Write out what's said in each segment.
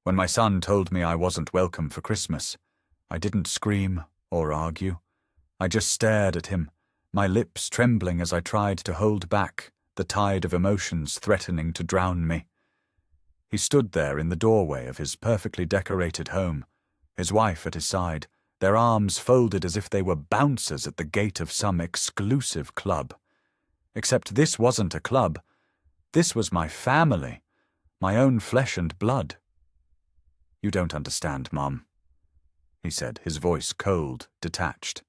When my son told me I wasn't welcome for Christmas, I didn't scream or argue. I just stared at him, my lips trembling as I tried to hold back the tide of emotions threatening to drown me. He stood there in the doorway of his perfectly decorated home, his wife at his side, their arms folded as if they were bouncers at the gate of some exclusive club. Except this wasn't a club. This was my family, my own flesh and blood. "You don't understand, Mom," he said, his voice cold, detached.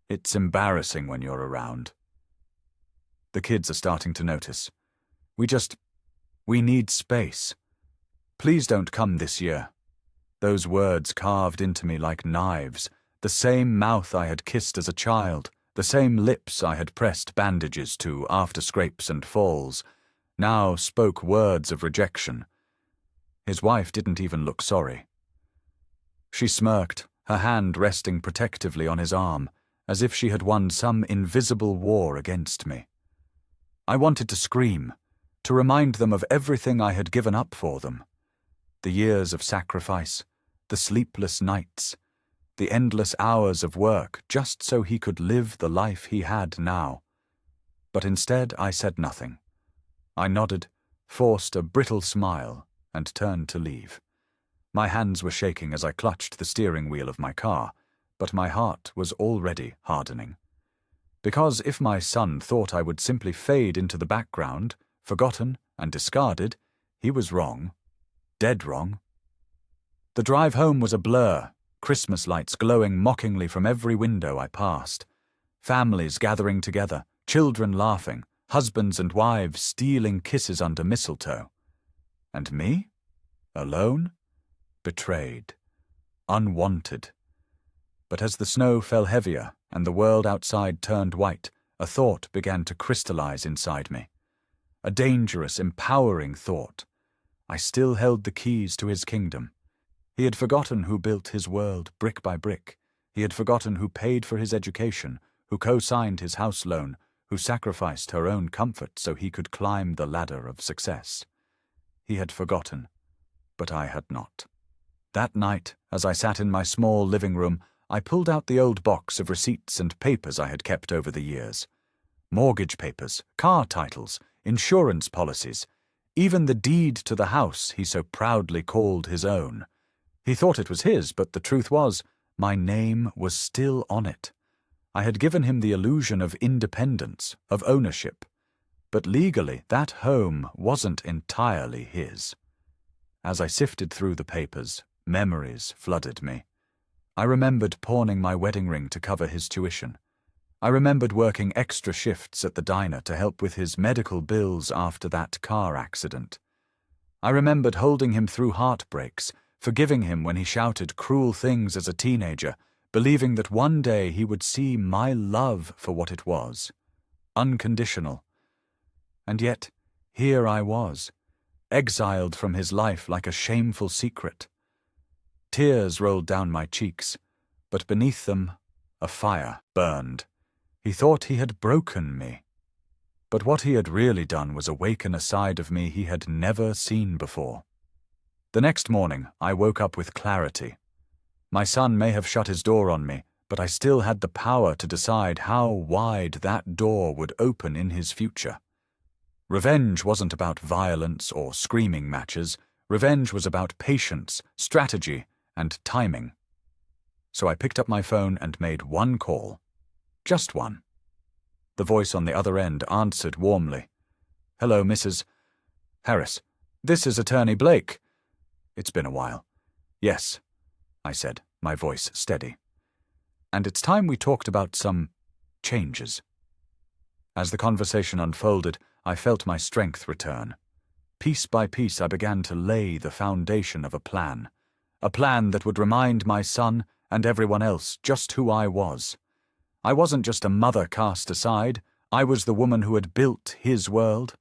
"It's embarrassing when you're around. The kids are starting to notice. We need space. Please don't come this year." Those words carved into me like knives, the same mouth I had kissed as a child, the same lips I had pressed bandages to after scrapes and falls, now spoke words of rejection. His wife didn't even look sorry. She smirked, her hand resting protectively on his arm, as if she had won some invisible war against me. I wanted to scream, to remind them of everything I had given up for them. The years of sacrifice, the sleepless nights, the endless hours of work just so he could live the life he had now. But instead I said nothing. I nodded, forced a brittle smile, and turned to leave. My hands were shaking as I clutched the steering wheel of my car, but my heart was already hardening. Because if my son thought I would simply fade into the background, forgotten and discarded, he was wrong. Dead wrong. The drive home was a blur, Christmas lights glowing mockingly from every window I passed. Families gathering together, children laughing, husbands and wives stealing kisses under mistletoe. And me? Alone? Betrayed. Unwanted. But as the snow fell heavier and the world outside turned white, a thought began to crystallize inside me. A dangerous, empowering thought. I still held the keys to his kingdom. He had forgotten who built his world brick by brick. He had forgotten who paid for his education, who co-signed his house loan, who sacrificed her own comfort so he could climb the ladder of success. He had forgotten, but I had not. That night, as I sat in my small living room, I pulled out the old box of receipts and papers I had kept over the years. Mortgage papers, car titles, insurance policies, even the deed to the house he so proudly called his own. He thought it was his, but the truth was, my name was still on it. I had given him the illusion of independence, of ownership. But legally, that home wasn't entirely his. As I sifted through the papers, memories flooded me. I remembered pawning my wedding ring to cover his tuition. I remembered working extra shifts at the diner to help with his medical bills after that car accident. I remembered holding him through heartbreaks, forgiving him when he shouted cruel things as a teenager, believing that one day he would see my love for what it was, unconditional. And yet, here I was, exiled from his life like a shameful secret. Tears rolled down my cheeks, but beneath them, a fire burned. He thought he had broken me. But what he had really done was awaken a side of me he had never seen before. The next morning, I woke up with clarity. My son may have shut his door on me, but I still had the power to decide how wide that door would open in his future. Revenge wasn't about violence or screaming matches. Revenge was about patience, strategy, and timing. So I picked up my phone and made one call. Just one. The voice on the other end answered warmly. "Hello, Mrs. Harris. This is Attorney Blake." "It's been a while." "Yes," I said, my voice steady. "And it's time we talked about some changes." As the conversation unfolded, I felt my strength return. Piece by piece, I began to lay the foundation of a plan that would remind my son and everyone else just who I was. I wasn't just a mother cast aside. I was the woman who had built his world.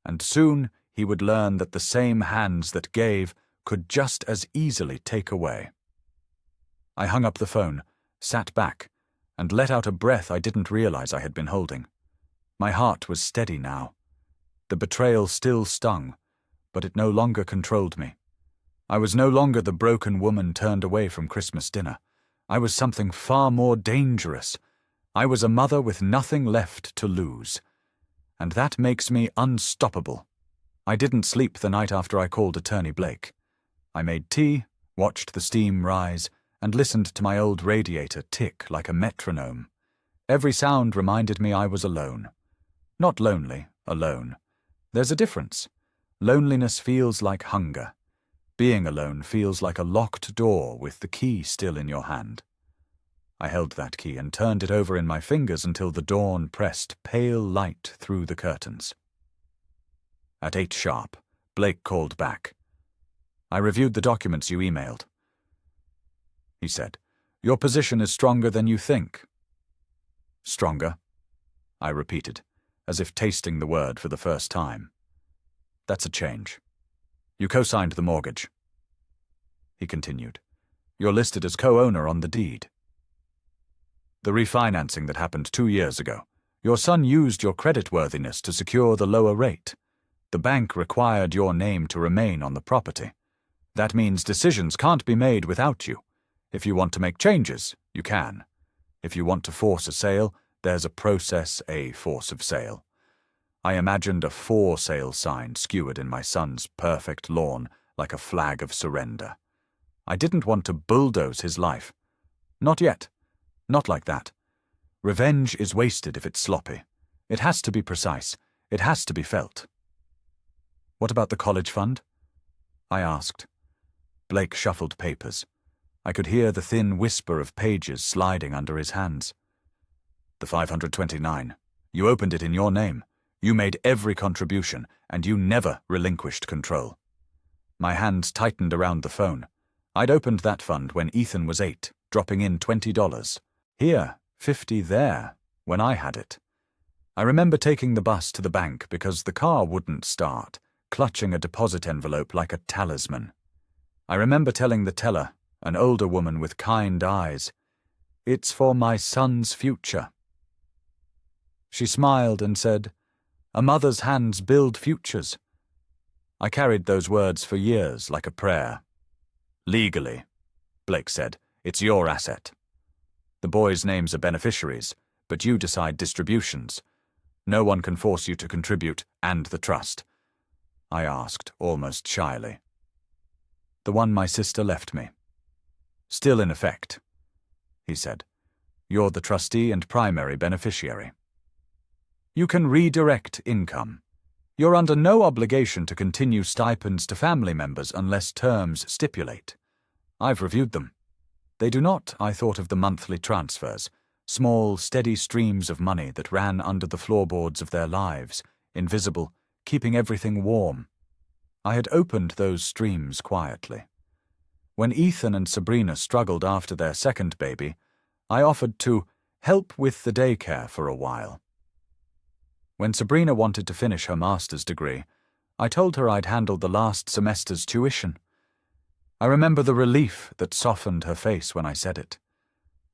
And soon he would learn that the same hands that gave could just as easily take away. I hung up the phone, sat back, and let out a breath I didn't realize I had been holding. My heart was steady now. The betrayal still stung, but it no longer controlled me. I was no longer the broken woman turned away from Christmas dinner. I was something far more dangerous. I was a mother with nothing left to lose. And that makes me unstoppable. I didn't sleep the night after I called Attorney Blake. I made tea, watched the steam rise, and listened to my old radiator tick like a metronome. Every sound reminded me I was alone. Not lonely, alone. There's a difference. Loneliness feels like hunger. Being alone feels like a locked door with the key still in your hand. I held that key and turned it over in my fingers until the dawn pressed pale light through the curtains. At 8 sharp, Blake called back. "I reviewed the documents you emailed," he said. "Your position is stronger than you think." "Stronger?" I repeated, as if tasting the word for the first time. "That's a change. You co-signed the mortgage." He continued. "You're listed as co-owner on the deed. The refinancing that happened 2 years ago, your son used your creditworthiness to secure the lower rate. The bank required your name to remain on the property. That means decisions can't be made without you. If you want to make changes, you can. If you want to force a sale, there's a process, a force of sale. I imagined a for sale sign skewered in my son's perfect lawn like a flag of surrender. I didn't want to bulldoze his life. Not yet. Not like that. Revenge is wasted if it's sloppy. It has to be precise. It has to be felt." "What about the college fund?" I asked. Blake shuffled papers. I could hear the thin whisper of pages sliding under his hands. "The 529. You opened it in your name. You made every contribution, and you never relinquished control." My hands tightened around the phone. I'd opened that fund when Ethan was 8, dropping in $20. Here, 50 there, when I had it. I remember taking the bus to the bank because the car wouldn't start, clutching a deposit envelope like a talisman. I remember telling the teller, an older woman with kind eyes, "It's for my son's future." She smiled and said, "A mother's hands build futures." I carried those words for years like a prayer. "Legally," Blake said, "it's your asset. The boys' names are beneficiaries, but you decide distributions. No one can force you to contribute, and the trust." I asked, almost shyly. "The one my sister left me." "Still in effect," he said. "You're the trustee and primary beneficiary. You can redirect income. You're under no obligation to continue stipends to family members unless terms stipulate. I've reviewed them. They do not, I thought, of the monthly transfers, small, steady streams of money that ran under the floorboards of their lives, invisible, keeping everything warm. I had opened those streams quietly. When Ethan and Sabrina struggled after their second baby, I offered to help with the daycare for a while. When Sabrina wanted to finish her master's degree, I told her I'd handled the last semester's tuition. I remember the relief that softened her face when I said it.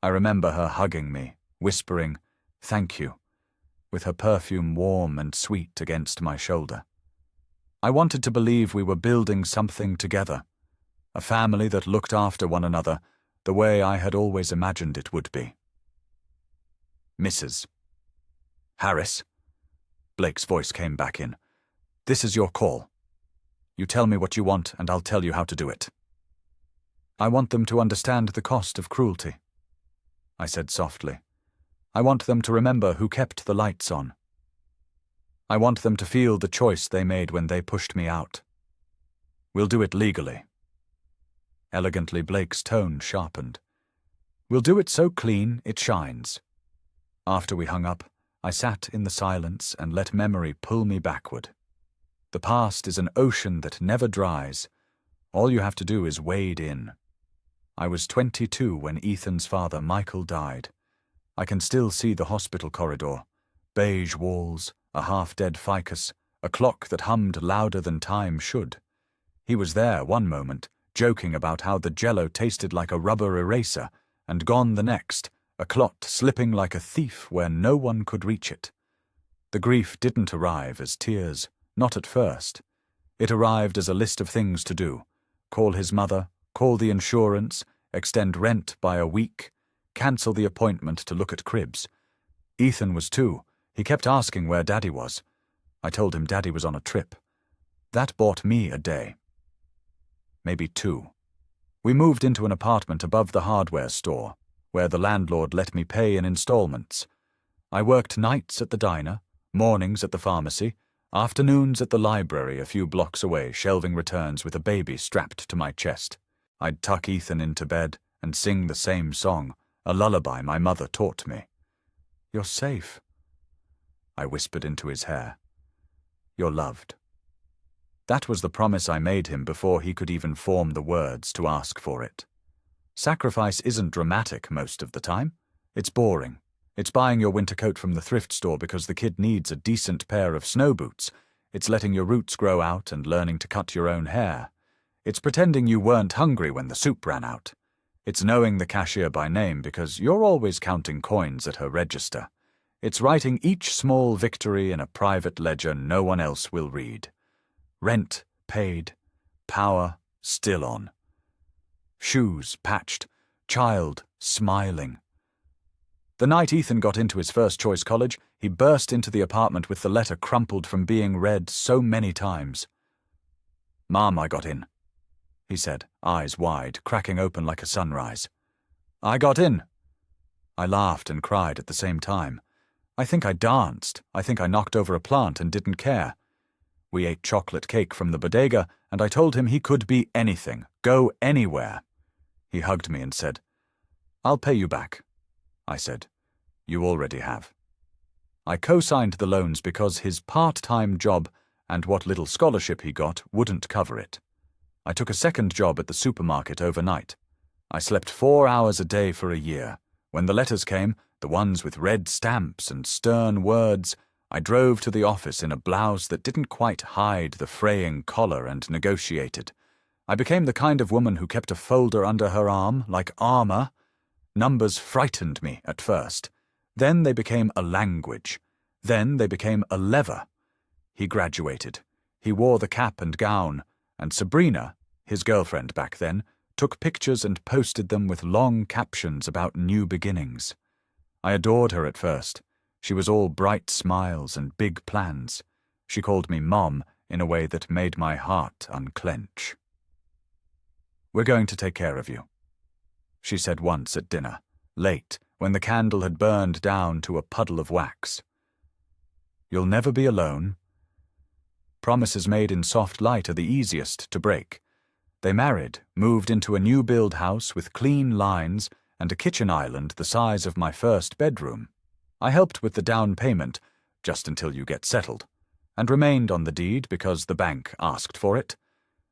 I remember her hugging me, whispering, "Thank you," with her perfume warm and sweet against my shoulder. I wanted to believe we were building something together, a family that looked after one another the way I had always imagined it would be. "Mrs. Harris," Blake's voice came back in. "This is your call. You tell me what you want and I'll tell you how to do it." "I want them to understand the cost of cruelty," I said softly. "I want them to remember who kept the lights on. I want them to feel the choice they made when they pushed me out. We'll do it legally." Elegantly, Blake's tone sharpened. "We'll do it so clean it shines." After we hung up, I sat in the silence and let memory pull me backward. The past is an ocean that never dries. All you have to do is wade in. I was 22 when Ethan's father, Michael, died. I can still see the hospital corridor, beige walls, a half-dead ficus, a clock that hummed louder than time should. He was there one moment, joking about how the jello tasted like a rubber eraser, and gone the next, a clot slipping like a thief where no one could reach it. The grief didn't arrive as tears, not at first. It arrived as a list of things to do, call his mother, call the insurance, extend rent by a week, cancel the appointment to look at cribs. Ethan was 2. He kept asking where Daddy was. I told him Daddy was on a trip. That bought me a day. Maybe 2. We moved into an apartment above the hardware store, where the landlord let me pay in installments. I worked nights at the diner, mornings at the pharmacy, afternoons at the library a few blocks away, shelving returns with a baby strapped to my chest. I'd tuck Ethan into bed and sing the same song, a lullaby my mother taught me. "You're safe," I whispered into his hair. "You're loved." That was the promise I made him before he could even form the words to ask for it. Sacrifice isn't dramatic most of the time. It's boring. It's buying your winter coat from the thrift store because the kid needs a decent pair of snow boots. It's letting your roots grow out and learning to cut your own hair. It's pretending you weren't hungry when the soup ran out. It's knowing the cashier by name because you're always counting coins at her register. It's writing each small victory in a private ledger no one else will read. Rent paid, power still on. Shoes patched, child smiling. The night Ethan got into his first-choice college, he burst into the apartment with the letter crumpled from being read so many times. "Mom, I got in," he said, eyes wide, cracking open like a sunrise. "I got in." I laughed and cried at the same time. I think I danced. I think I knocked over a plant and didn't care. We ate chocolate cake from the bodega, and I told him he could be anything, go anywhere. He hugged me and said, "I'll pay you back." I said, "You already have." I co-signed the loans because his part-time job and what little scholarship he got wouldn't cover it. I took a second job at the supermarket overnight. I slept 4 hours a day for a year. When the letters came, the ones with red stamps and stern words, I drove to the office in a blouse that didn't quite hide the fraying collar and negotiated. I became the kind of woman who kept a folder under her arm, like armor. Numbers frightened me at first. Then they became a language. Then they became a lever. He graduated. He wore the cap and gown, and Sabrina, his girlfriend back then, took pictures and posted them with long captions about new beginnings. I adored her at first. She was all bright smiles and big plans. She called me Mom in a way that made my heart unclench. "We're going to take care of you," she said once at dinner, late, when the candle had burned down to a puddle of wax. "You'll never be alone." Promises made in soft light are the easiest to break. They married, moved into a new-build house with clean lines and a kitchen island the size of my first bedroom. I helped with the down payment, just until you get settled, and remained on the deed because the bank asked for it.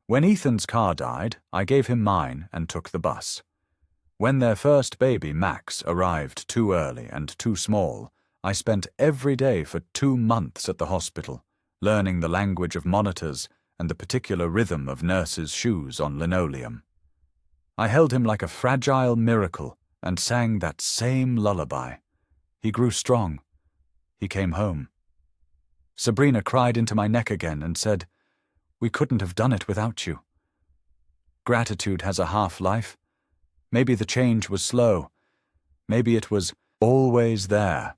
When Ethan's car died, I gave him mine and took the bus. When their first baby, Max, arrived too early and too small, I spent every day for 2 months at the hospital, learning the language of monitors and the particular rhythm of nurses' shoes on linoleum. I held him like a fragile miracle and sang that same lullaby. He grew strong. He came home. Sabrina cried into my neck again and said, "We couldn't have done it without you." Gratitude has a half-life. Maybe the change was slow. Maybe it was always there.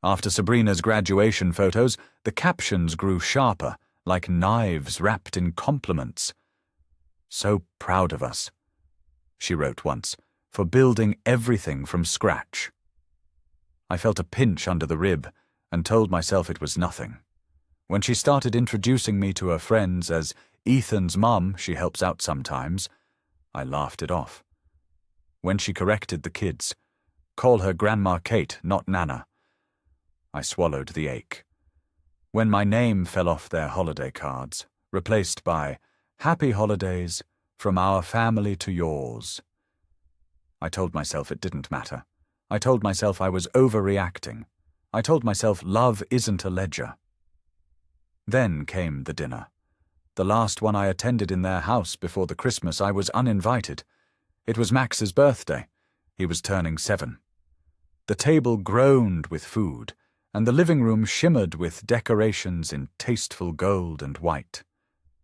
After Sabrina's graduation photos, the captions grew sharper, like knives wrapped in compliments. "So proud of us," she wrote once, "for building everything from scratch." I felt a pinch under the rib and told myself it was nothing. When she started introducing me to her friends as Ethan's mum, she helps out sometimes, I laughed it off. When she corrected the kids, call her Grandma Kate, not Nana, I swallowed the ache. When my name fell off their holiday cards, replaced by "Happy Holidays from our family to yours," I told myself it didn't matter. I told myself I was overreacting. I told myself love isn't a ledger. Then came the dinner. The last one I attended in their house before the Christmas I was uninvited. It was Max's birthday. He was turning 7. The table groaned with food, and the living room shimmered with decorations in tasteful gold and white.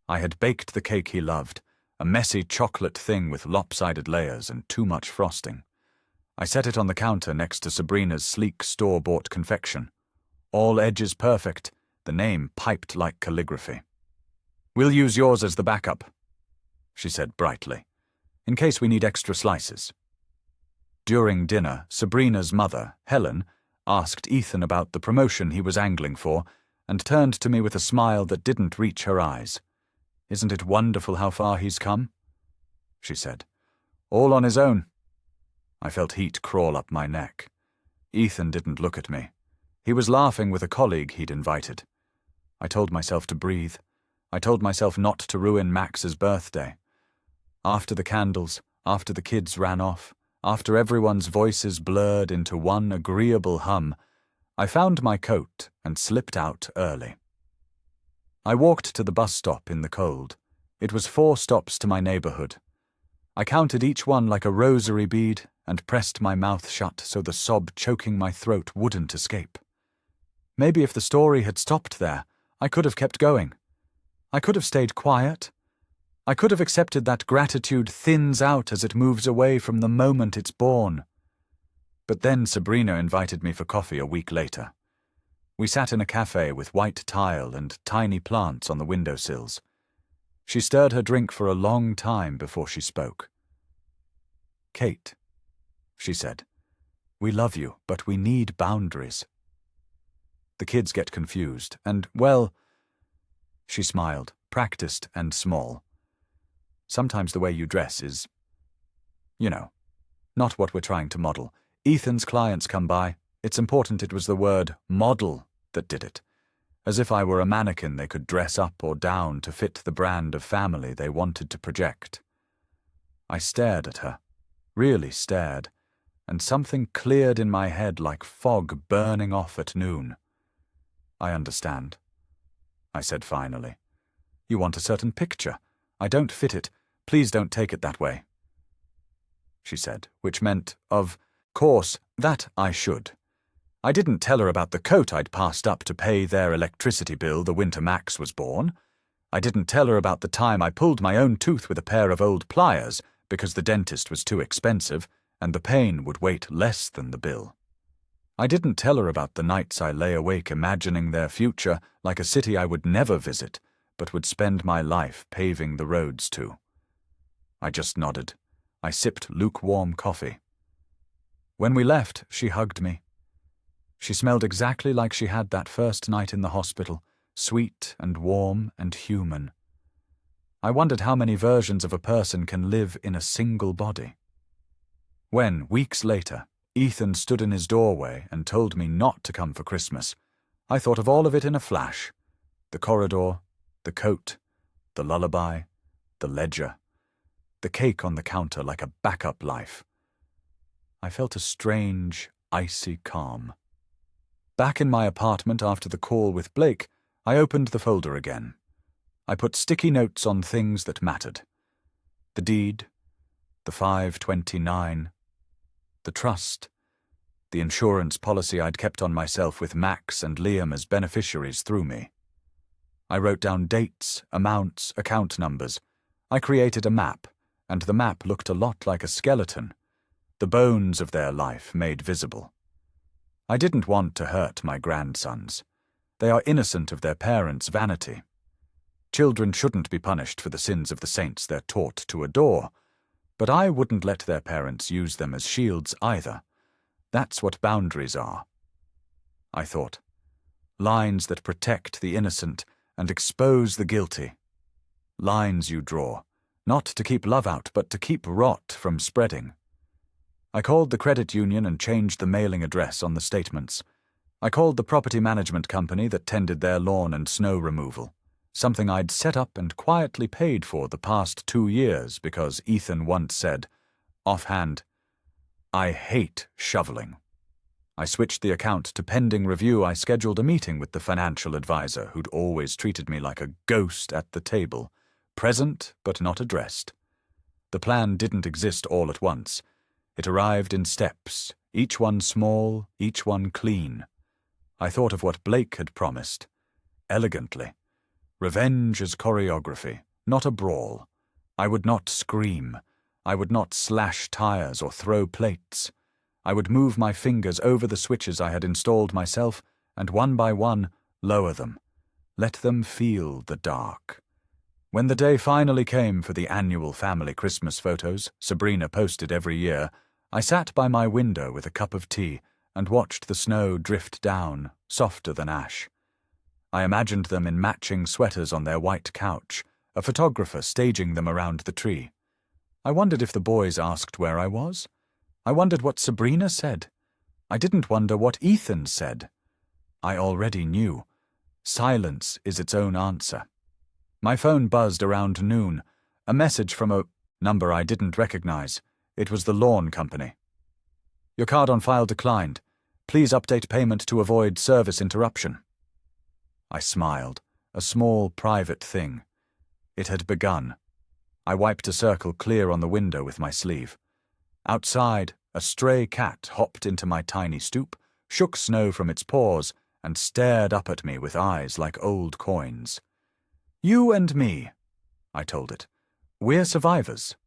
I had baked the cake he loved, a messy chocolate thing with lopsided layers and too much frosting. I set it on the counter next to Sabrina's sleek store-bought confection. All edges perfect, the name piped like calligraphy. "We'll use yours as the backup," she said brightly, "in case we need extra slices." During dinner, Sabrina's mother, Helen, asked Ethan about the promotion he was angling for and turned to me with a smile that didn't reach her eyes. "Isn't it wonderful how far he's come?" she said. "All on his own." I felt heat crawl up my neck. Ethan didn't look at me. He was laughing with a colleague he'd invited. I told myself to breathe. I told myself not to ruin Max's birthday. After the candles, after the kids ran off, after everyone's voices blurred into one agreeable hum, I found my coat and slipped out early. I walked to the bus stop in the cold. It was 4 stops to my neighborhood. I counted each one like a rosary bead and pressed my mouth shut so the sob choking my throat wouldn't escape. Maybe if the story had stopped there, I could have kept going. I could have stayed quiet. I could have accepted that gratitude thins out as it moves away from the moment it's born. But then Sabrina invited me for coffee a week later. We sat in a cafe with white tile and tiny plants on the windowsills. She stirred her drink for a long time before she spoke. "Kate," she said, "we love you, but we need boundaries." The kids get confused, and, well, she smiled, practiced and small. Sometimes the way you dress is, not what we're trying to model. Ethan's clients come by. It's important it was the word model that did it. As if I were a mannequin they could dress up or down to fit the brand of family they wanted to project. I stared at her, really stared, and something cleared in my head like fog burning off at noon. "I understand," I said finally. "You want a certain picture. I don't fit it. Please don't take it that way," she said, which meant, of course, that I should. I didn't tell her about the coat I'd passed up to pay their electricity bill the winter Max was born. I didn't tell her about the time I pulled my own tooth with a pair of old pliers because the dentist was too expensive and the pain would weight less than the bill. I didn't tell her about the nights I lay awake imagining their future like a city I would never visit, but would spend my life paving the roads to. I just nodded. I sipped lukewarm coffee. When we left, she hugged me. She smelled exactly like she had that first night in the hospital, sweet and warm and human. I wondered how many versions of a person can live in a single body. When, weeks later, Ethan stood in his doorway and told me not to come for Christmas, I thought of all of it in a flash. The corridor, the coat, the lullaby, the ledger, the cake on the counter like a backup life. I felt a strange, icy calm. Back in my apartment after the call with Blake, I opened the folder again. I put sticky notes on things that mattered. The deed, the 529, the trust, the insurance policy I'd kept on myself with Max and Liam as beneficiaries through me. I wrote down dates, amounts, account numbers. I created a map, and the map looked a lot like a skeleton, the bones of their life made visible. I didn't want to hurt my grandsons. They are innocent of their parents' vanity. Children shouldn't be punished for the sins of the saints they're taught to adore, but I wouldn't let their parents use them as shields either. That's what boundaries are. I thought. Lines that protect the innocent and expose the guilty. Lines you draw, not to keep love out, but to keep rot from spreading. I called the credit union and changed the mailing address on the statements. I called the property management company that tended their lawn and snow removal, something I'd set up and quietly paid for the past 2 years because Ethan once said, offhand, "I hate shoveling." I switched the account to pending review. I scheduled a meeting with the financial advisor who'd always treated me like a ghost at the table, present but not addressed. The plan didn't exist all at once. It arrived in steps, each one small, each one clean. I thought of what Blake had promised. Elegantly. Revenge as choreography, not a brawl. I would not scream. I would not slash tires or throw plates. I would move my fingers over the switches I had installed myself and one by one lower them. Let them feel the dark. When the day finally came for the annual family Christmas photos Sabrina posted every year, I sat by my window with a cup of tea and watched the snow drift down, softer than ash. I imagined them in matching sweaters on their white couch, a photographer staging them around the tree. I wondered if the boys asked where I was. I wondered what Sabrina said. I didn't wonder what Ethan said. I already knew. Silence is its own answer. My phone buzzed around noon. A message from a number I didn't recognize. It was the lawn company. Your card on file declined. Please update payment to avoid service interruption. I smiled, a small private thing. It had begun. I wiped a circle clear on the window with my sleeve. Outside, a stray cat hopped into my tiny stoop, shook snow from its paws, and stared up at me with eyes like old coins. You and me, I told it. We're survivors.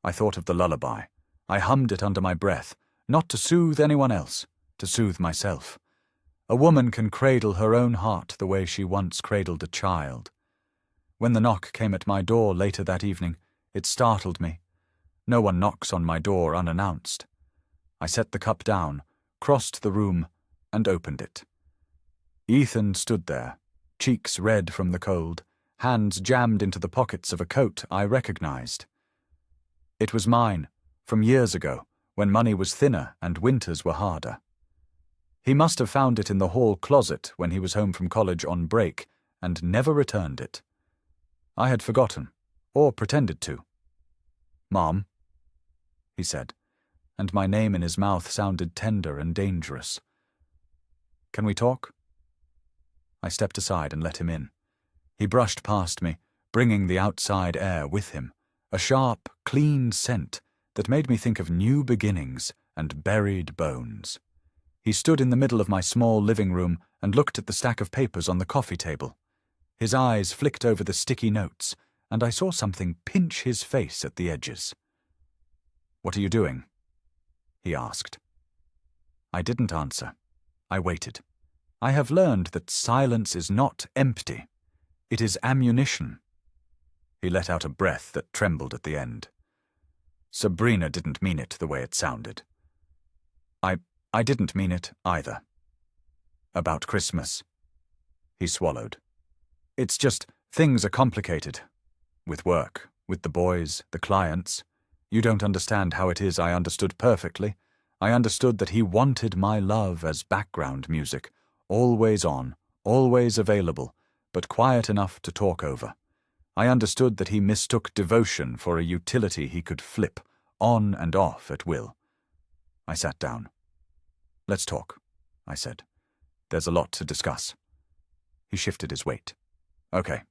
I thought of the lullaby. I hummed it under my breath, not to soothe anyone else, to soothe myself. A woman can cradle her own heart the way she once cradled a child. When the knock came at my door later that evening, it startled me. No one knocks on my door unannounced. I set the cup down, crossed the room, and opened it. Ethan stood there, cheeks red from the cold, hands jammed into the pockets of a coat I recognized. It was mine, from years ago, when money was thinner and winters were harder. He must have found it in the hall closet when he was home from college on break, and never returned it. I had forgotten, or pretended to. Mom, he said, and my name in his mouth sounded tender and dangerous. Can we talk? I stepped aside and let him in. He brushed past me, bringing the outside air with him, a sharp, clean scent that made me think of new beginnings and buried bones. He stood in the middle of my small living room and looked at the stack of papers on the coffee table. His eyes flicked over the sticky notes, and I saw something pinch his face at the edges. What are you doing? He asked. I didn't answer. I waited. I have learned that silence is not empty. It is ammunition. He let out a breath that trembled at the end. Sabrina didn't mean it the way it sounded. I didn't mean it either. About Christmas. He swallowed. It's just, things are complicated. With work, with the boys, the clients. You don't understand how it is I understood perfectly. I understood that he wanted my love as background music, always on, always available, but quiet enough to talk over. I understood that he mistook devotion for a utility he could flip, on and off at will. I sat down. Let's talk, I said. There's a lot to discuss. He shifted his weight. Okay,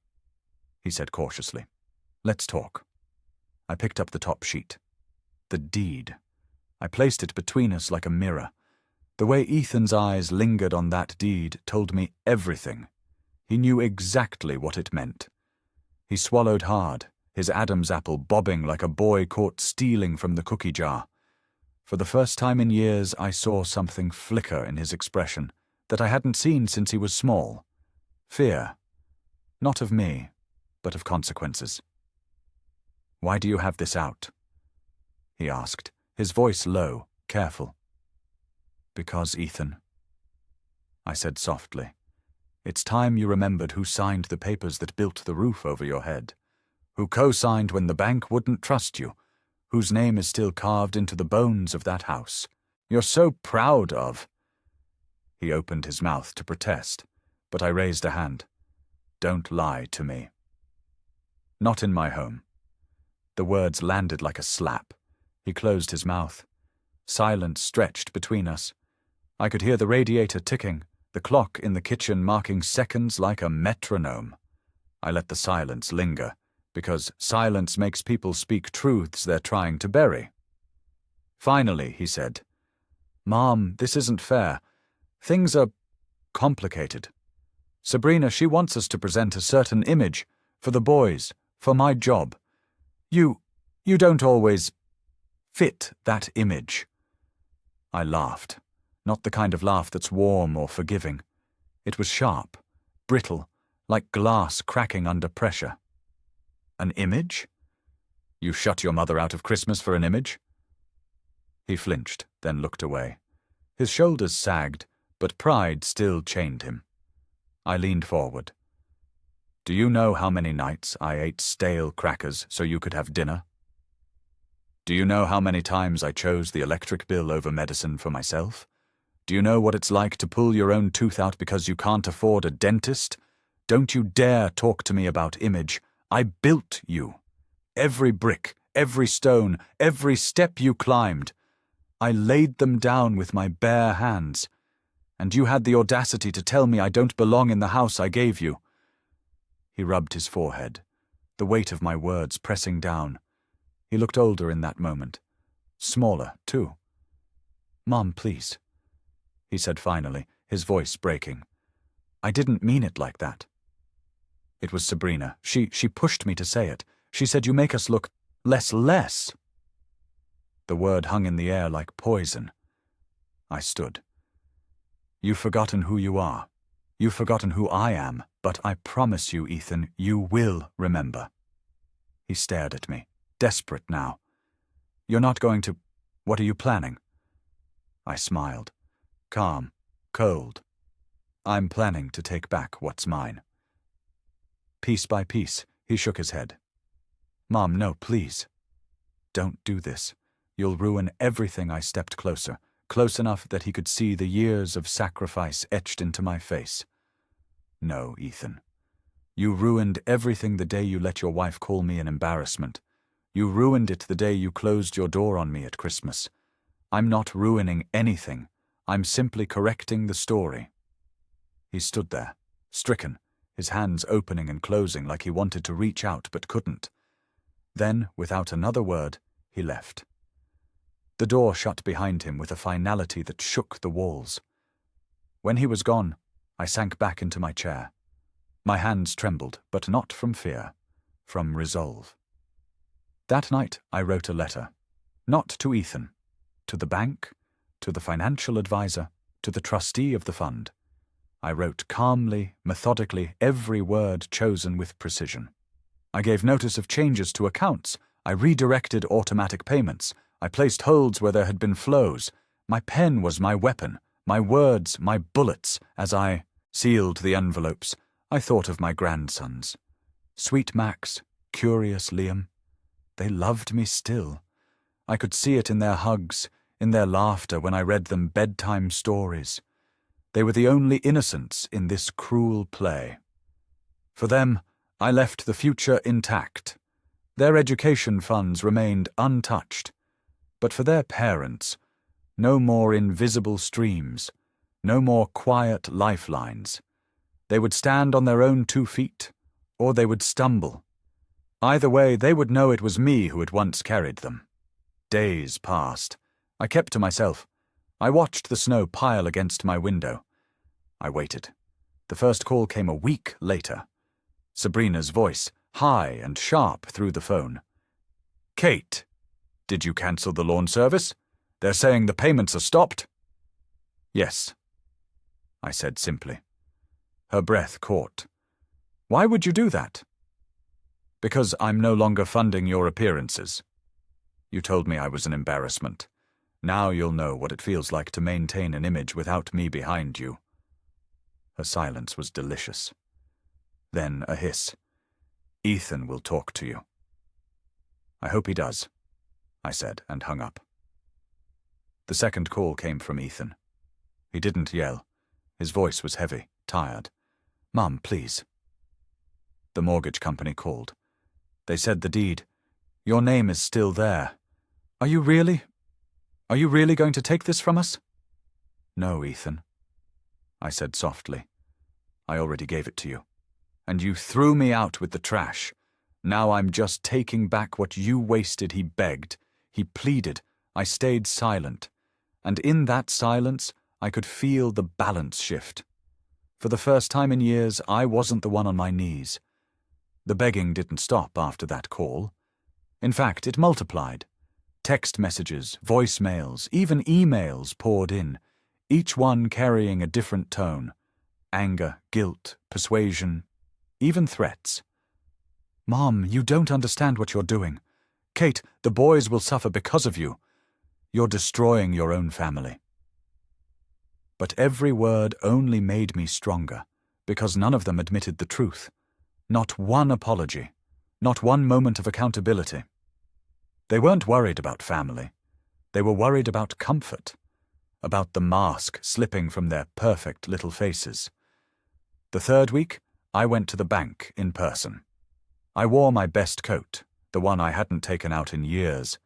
he said cautiously. Let's talk. I picked up the top sheet. The deed. I placed it between us like a mirror. The way Ethan's eyes lingered on that deed told me everything. He knew exactly what it meant. He swallowed hard, his Adam's apple bobbing like a boy caught stealing from the cookie jar. For the first time in years, I saw something flicker in his expression that I hadn't seen since he was small. Fear. Not of me, but of consequences. Why do you have this out? He asked, his voice low, careful. Because, Ethan. I said softly. It's time you remembered who signed the papers that built the roof over your head, who co-signed when the bank wouldn't trust you, whose name is still carved into the bones of that house. You're so proud of. He opened his mouth to protest, but I raised a hand. Don't lie to me. Not in my home. The words landed like a slap. He closed his mouth. Silence stretched between us. I could hear the radiator ticking, the clock in the kitchen marking seconds like a metronome. I let the silence linger, because silence makes people speak truths they're trying to bury. Finally, he said, Mom, this isn't fair. Things are complicated. Sabrina, she wants us to present a certain image, for the boys, for my job. You don't always fit that image. I laughed, not the kind of laugh that's warm or forgiving. It was sharp, brittle, like glass cracking under pressure. An image? You shut your mother out of Christmas for an image? He flinched, then looked away. His shoulders sagged, but pride still chained him. I leaned forward. Do you know how many nights I ate stale crackers so you could have dinner? Do you know how many times I chose the electric bill over medicine for myself? Do you know what it's like to pull your own tooth out because you can't afford a dentist? Don't you dare talk to me about image. I built you. Every brick, every stone, every step you climbed. I laid them down with my bare hands. And you had the audacity to tell me I don't belong in the house I gave you. He rubbed his forehead, the weight of my words pressing down. He looked older in that moment. Smaller, too. Mom, please, he said finally, his voice breaking. I didn't mean it like that. It was Sabrina. She pushed me to say it. She said, you make us look less. The word hung in the air like poison. I stood. You've forgotten who you are. You've forgotten who I am, but I promise you, Ethan, you will remember. He stared at me, desperate now. You're not going to... What are you planning? I smiled. Calm, cold. I'm planning to take back what's mine. Piece by piece, he shook his head. Mom, no, please. Don't do this. You'll ruin everything. I stepped closer, close enough that he could see the years of sacrifice etched into my face. No, Ethan. You ruined everything the day you let your wife call me an embarrassment. You ruined it the day you closed your door on me at Christmas. I'm not ruining anything. I'm simply correcting the story. He stood there, stricken, his hands opening and closing like he wanted to reach out but couldn't. Then, without another word, he left. The door shut behind him with a finality that shook the walls. When he was gone, I sank back into my chair. My hands trembled, but not from fear, from resolve. That night I wrote a letter, not to Ethan, to the bank, to the financial advisor, to the trustee of the fund. I wrote calmly, methodically, every word chosen with precision. I gave notice of changes to accounts. I redirected automatic payments. I placed holds where there had been flows. My pen was my weapon, my words, my bullets. As I sealed the envelopes, I thought of my grandsons. Sweet Max, curious Liam. They loved me still. I could see it in their hugs, in their laughter when I read them bedtime stories. They were the only innocents in this cruel play. For them, I left the future intact. Their education funds remained untouched. But for their parents, no more invisible streams, no more quiet lifelines. They would stand on their own 2 feet, or they would stumble. Either way, they would know it was me who had once carried them. Days passed. I kept to myself. I watched the snow pile against my window. I waited. The first call came a week later. Sabrina's voice, high and sharp through the phone. Kate, did you cancel the lawn service? They're saying the payments are stopped. Yes, I said simply. Her breath caught. Why would you do that? Because I'm no longer funding your appearances. You told me I was an embarrassment. Now you'll know what it feels like to maintain an image without me behind you. Her silence was delicious. Then a hiss. Ethan will talk to you. I hope he does, I said, and hung up. The second call came from Ethan. He didn't yell. His voice was heavy, tired. Mum, please. The mortgage company called. They said the deed. Your name is still there. Are you really going to take this from us? No, Ethan, I said softly. I already gave it to you. And you threw me out with the trash. Now I'm just taking back what you wasted. He begged. He pleaded. I stayed silent. And in that silence, I could feel the balance shift. For the first time in years, I wasn't the one on my knees. The begging didn't stop after that call. In fact, it multiplied. Text messages, voicemails, even emails poured in, each one carrying a different tone. Anger, guilt, persuasion, even threats. "Mom, you don't understand what you're doing. Kate, the boys will suffer because of you. You're destroying your own family." But every word only made me stronger, because none of them admitted the truth. Not one apology, not one moment of accountability. They weren't worried about family. They were worried about comfort, about the mask slipping from their perfect little faces. The third week, I went to the bank in person. I wore my best coat, the one I hadn't taken out in years.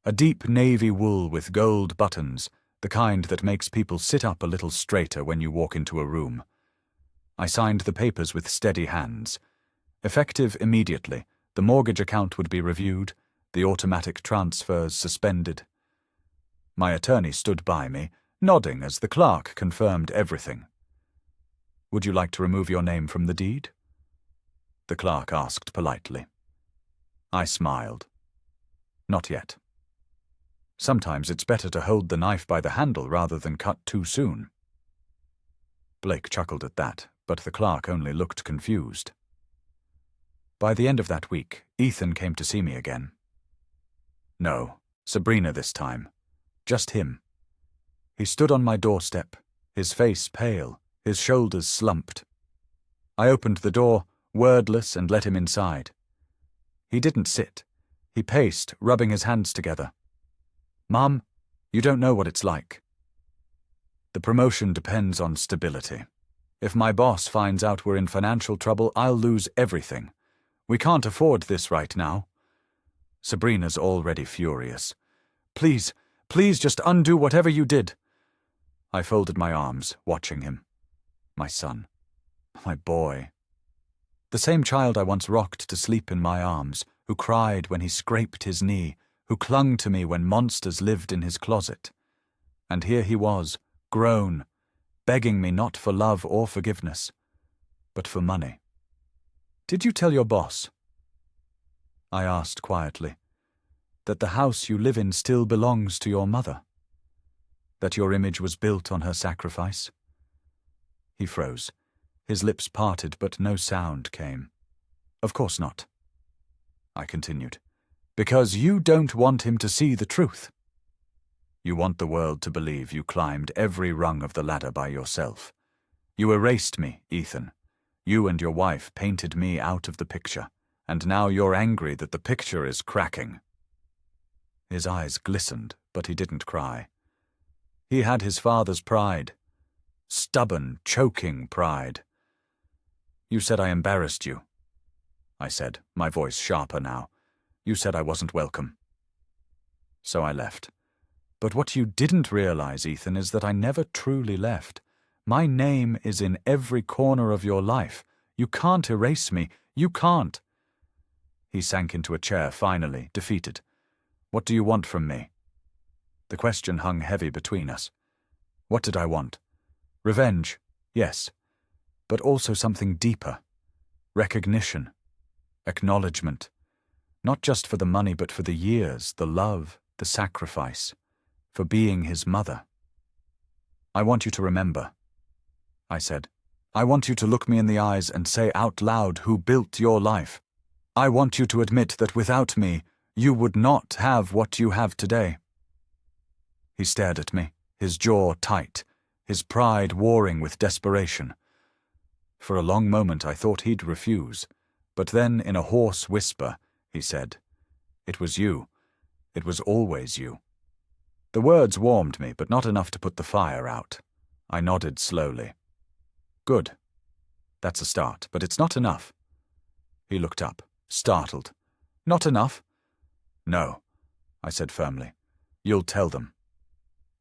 A deep navy wool with gold buttons, the kind that makes people sit up a little straighter when you walk into a room. I signed the papers with steady hands. Effective immediately, the mortgage account would be reviewed, the automatic transfers suspended. My attorney stood by me, nodding as the clerk confirmed everything. "Would you like to remove your name from the deed?" the clerk asked politely. I smiled. "Not yet. Sometimes it's better to hold the knife by the handle rather than cut too soon." Blake chuckled at that, but the clerk only looked confused. By the end of that week, Ethan came to see me again. No, Sabrina this time. Just him. He stood on my doorstep, his face pale, his shoulders slumped. I opened the door, wordless, and let him inside. He didn't sit. He paced, rubbing his hands together. "Mum, you don't know what it's like. The promotion depends on stability. If my boss finds out we're in financial trouble, I'll lose everything. We can't afford this right now. Sabrina's already furious. Please, please just undo whatever you did." I folded my arms, watching him. My son. My boy. The same child I once rocked to sleep in my arms, who cried when he scraped his knee, who clung to me when monsters lived in his closet. And here he was, grown, begging me not for love or forgiveness, but for money. "Did you tell your boss?" I asked quietly, "that the house you live in still belongs to your mother? That your image was built on her sacrifice?" He froze. His lips parted, but no sound came. "Of course not," I continued, "because you don't want him to see the truth. You want the world to believe you climbed every rung of the ladder by yourself. You erased me, Ethan. You and your wife painted me out of the picture, and now you're angry that the picture is cracking." His eyes glistened, but he didn't cry. He had his father's pride. Stubborn, choking pride. "You said I embarrassed you," I said, my voice sharper now. "You said I wasn't welcome." So I left. But what you didn't realize, Ethan, is that I never truly left. My name is in every corner of your life. You can't erase me. You can't. He sank into a chair finally, defeated. "What do you want from me?" The question hung heavy between us. What did I want? Revenge, yes, but also something deeper. Recognition. Acknowledgement. Not just for the money, but for the years, the love, the sacrifice, for being his mother. "I want you to remember," I said. "I want you to look me in the eyes and say out loud who built your life. I want you to admit that without me, you would not have what you have today." He stared at me, his jaw tight, his pride warring with desperation. For a long moment I thought he'd refuse, but then in a hoarse whisper, he said, "It was you. It was always you." The words warmed me, but not enough to put the fire out. I nodded slowly. "Good. That's a start, but it's not enough." He looked up, startled. "Not enough?" "No," I said firmly. "You'll tell them.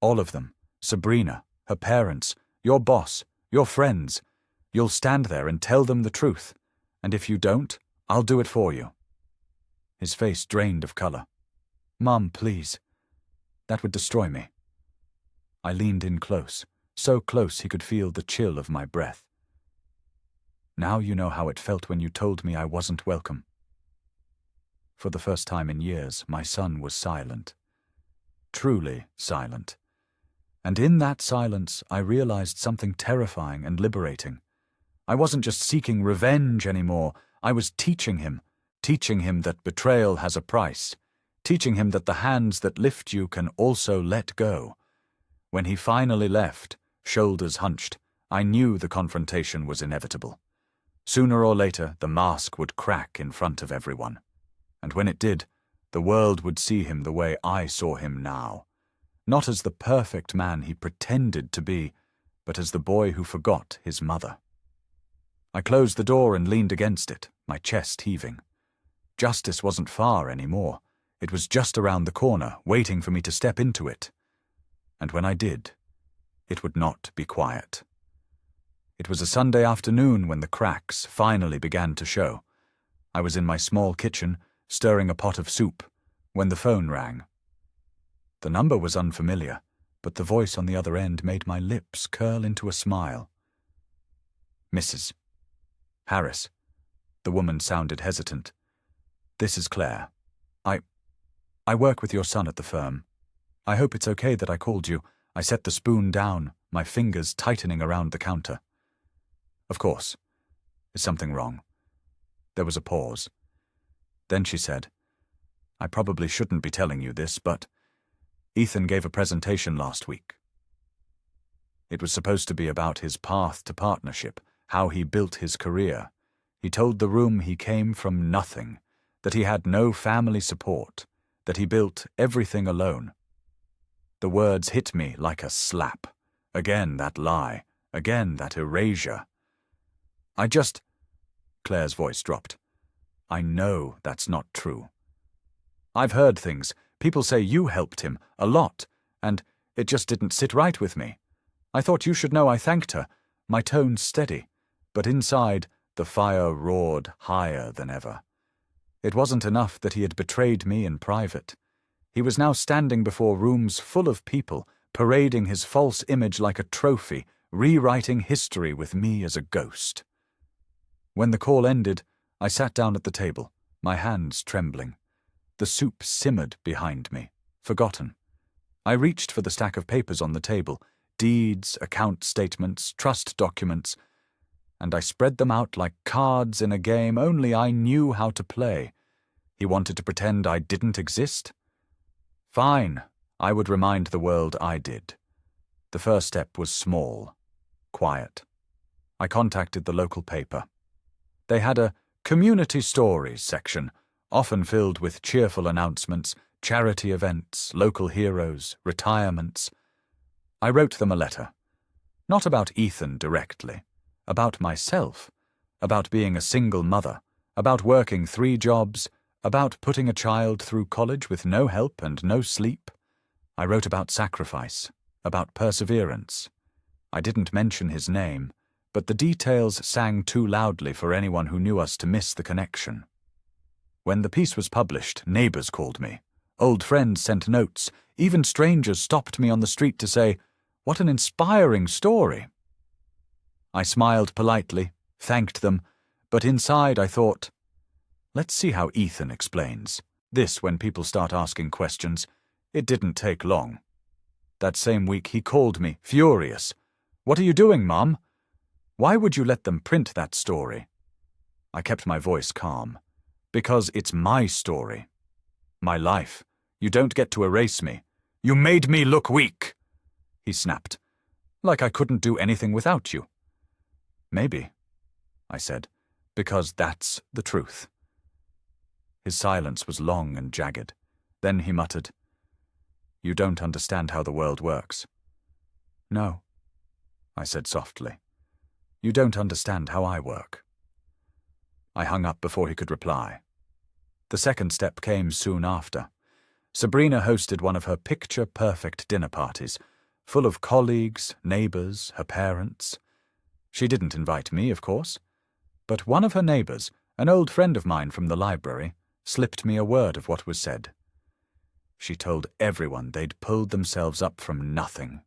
All of them. Sabrina, her parents, your boss, your friends. You'll stand there and tell them the truth. And if you don't, I'll do it for you." His face drained of color. "Mum, please. That would destroy me." I leaned in close, so close he could feel the chill of my breath. "Now you know how it felt when you told me I wasn't welcome." For the first time in years, my son was silent. Truly silent. And in that silence, I realized something terrifying and liberating. I wasn't just seeking revenge anymore. I was teaching him that betrayal has a price, teaching him that the hands that lift you can also let go. When he finally left, shoulders hunched, I knew the confrontation was inevitable. Sooner or later, the mask would crack in front of everyone. And when it did, the world would see him the way I saw him now. Not as the perfect man he pretended to be, but as the boy who forgot his mother. I closed the door and leaned against it, my chest heaving. Justice wasn't far anymore. It was just around the corner, waiting for me to step into it. And when I did, it would not be quiet. It was a Sunday afternoon when the cracks finally began to show. I was in my small kitchen, stirring a pot of soup, when the phone rang. The number was unfamiliar, but the voice on the other end made my lips curl into a smile. Mrs. Harris. The woman sounded hesitant. This is Claire. I work with your son at the firm. I hope it's okay that I called you. I set the spoon down, my fingers tightening around the counter. Of course. Is something wrong? There was a pause. Then she said, I probably shouldn't be telling you this, but Ethan gave a presentation last week. It was supposed to be about his path to partnership, how he built his career. He told the room he came from nothing, that he had no family support, that he built everything alone. The words hit me like a slap. Again that lie, again that erasure. Claire's voice dropped. I know that's not true. I've heard things. People say you helped him, a lot, and it just didn't sit right with me. I thought you should know I thanked her, my tone steady, but inside the fire roared higher than ever. It wasn't enough that he had betrayed me in private. He was now standing before rooms full of people, parading his false image like a trophy, rewriting history with me as a ghost. When the call ended, I sat down at the table, my hands trembling. The soup simmered behind me, forgotten. I reached for the stack of papers on the table, deeds, account statements, trust documents, and I spread them out like cards in a game only I knew how to play. He wanted to pretend I didn't exist? Fine, I would remind the world I did. The first step was small, quiet. I contacted the local paper. They had a community stories section, often filled with cheerful announcements, charity events, local heroes, retirements. I wrote them a letter. Not about Ethan directly. About myself, about being a single mother, about working 3 jobs, about putting a child through college with no help and no sleep. I wrote about sacrifice, about perseverance. I didn't mention his name, but the details sang too loudly for anyone who knew us to miss the connection. When the piece was published, neighbors called me. Old friends sent notes. Even strangers stopped me on the street to say, "What an inspiring story." I smiled politely, thanked them, but inside I thought, let's see how Ethan explains. This when people start asking questions. It didn't take long. That same week he called me, furious. "What are you doing, Mom? Why would you let them print that story?" I kept my voice calm. Because it's my story. My life. You don't get to erase me. "You made me look weak," he snapped. "Like I couldn't do anything without you." "Maybe," I said, "because that's the truth." His silence was long and jagged. Then he muttered, "You don't understand how the world works." "No," I said softly. "You don't understand how I work." I hung up before he could reply. The second step came soon after. Sabrina hosted one of her picture-perfect dinner parties, full of colleagues, neighbors, her parents. She didn't invite me, of course, but one of her neighbors, an old friend of mine from the library, slipped me a word of what was said. She told everyone they'd pulled themselves up from nothing.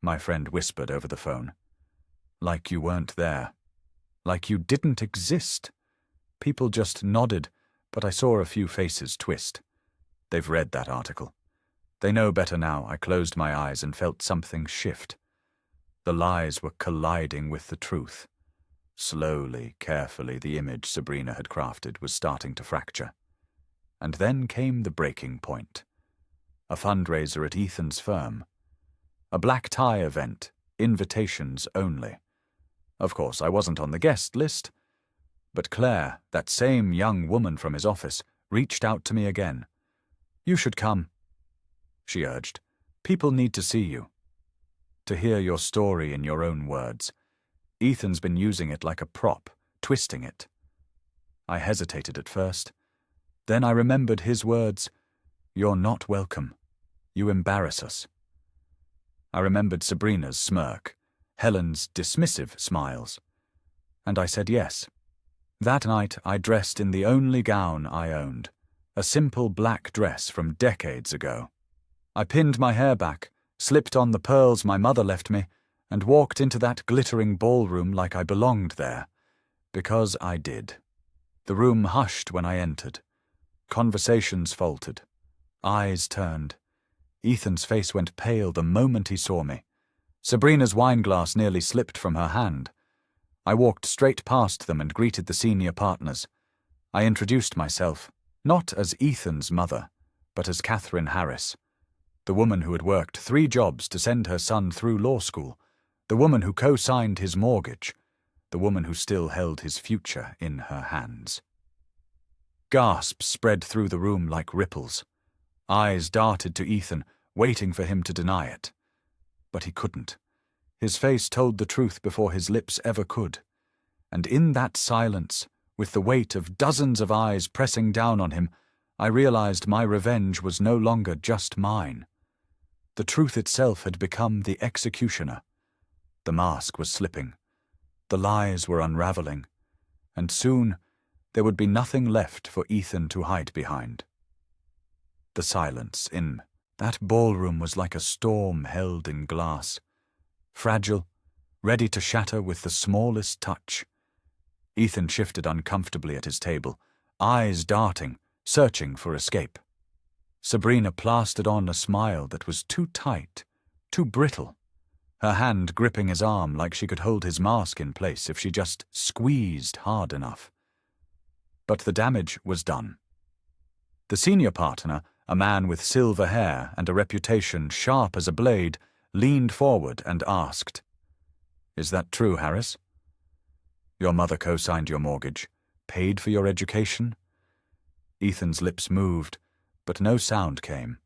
My friend whispered over the phone, "Like you weren't there. Like you didn't exist." People just nodded, But I saw a few faces twist. They've read that article. They know better now. I closed my eyes and felt something shift. The lies were colliding with the truth. Slowly, carefully, the image Sabrina had crafted was starting to fracture. And then came the breaking point. A fundraiser at Ethan's firm. A black tie event, invitations only. Of course, I wasn't on the guest list, but Claire, that same young woman from his office, reached out to me again. "You should come," she urged. "People need to see you. To hear your story in your own words. Ethan's been using it like a prop, twisting it." I hesitated at first. Then I remembered his words, "You're not welcome. You embarrass us." I remembered Sabrina's smirk, Helen's dismissive smiles. And I said yes. That night I dressed in the only gown I owned, a simple black dress from decades ago. I pinned my hair back, slipped on the pearls my mother left me, and walked into that glittering ballroom like I belonged there, because I did. The room hushed when I entered. Conversations faltered. Eyes turned. Ethan's face went pale the moment he saw me. Sabrina's wineglass nearly slipped from her hand. I walked straight past them and greeted the senior partners. I introduced myself, not as Ethan's mother, but as Catherine Harris, the woman who had worked 3 jobs to send her son through law school, the woman who co-signed his mortgage, the woman who still held his future in her hands. Gasps spread through the room like ripples. Eyes darted to Ethan, waiting for him to deny it. But he couldn't. His face told the truth before his lips ever could. And in that silence, with the weight of dozens of eyes pressing down on him, I realized my revenge was no longer just mine. The truth itself had become the executioner. The mask was slipping. The lies were unraveling. And soon there would be nothing left for Ethan to hide behind. The silence in that ballroom was like a storm held in glass, fragile, ready to shatter with the smallest touch. Ethan shifted uncomfortably at his table, eyes darting, searching for escape. Sabrina plastered on a smile that was too tight, too brittle, her hand gripping his arm like she could hold his mask in place if she just squeezed hard enough. But the damage was done. The senior partner, a man with silver hair and a reputation sharp as a blade, leaned forward and asked, "Is that true, Harris? Your mother co-signed your mortgage, paid for your education?" Ethan's lips moved, but no sound came.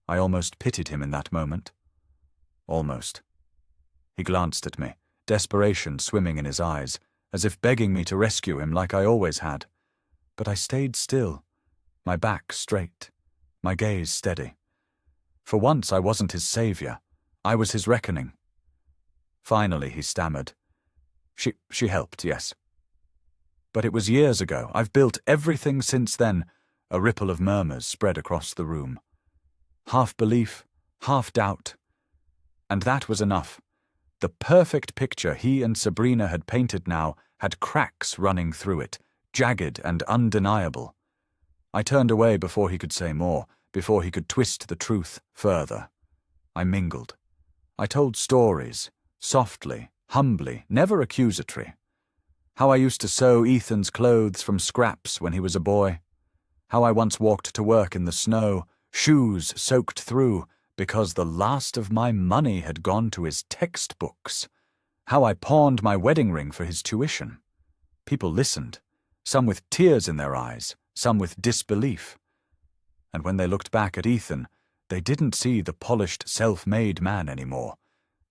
I almost pitied him in that moment. Almost. He glanced at me, desperation swimming in his eyes, as if begging me to rescue him like I always had. But I stayed still, my back straight, my gaze steady. For once I wasn't his savior. I was his reckoning. Finally he stammered. She helped, yes. But it was years ago. I've built everything since then. A ripple of murmurs spread across the room. Half belief, half doubt. And that was enough. The perfect picture he and Sabrina had painted now had cracks running through it, jagged and undeniable. I turned away before he could say more, before he could twist the truth further. I mingled. I told stories, softly, humbly, never accusatory. How I used to sew Ethan's clothes from scraps when he was a boy. How I once walked to work in the snow, shoes soaked through, because the last of my money had gone to his textbooks. How I pawned my wedding ring for his tuition. People listened, some with tears in their eyes, some with disbelief. And when they looked back at Ethan, they didn't see the polished, self-made man anymore.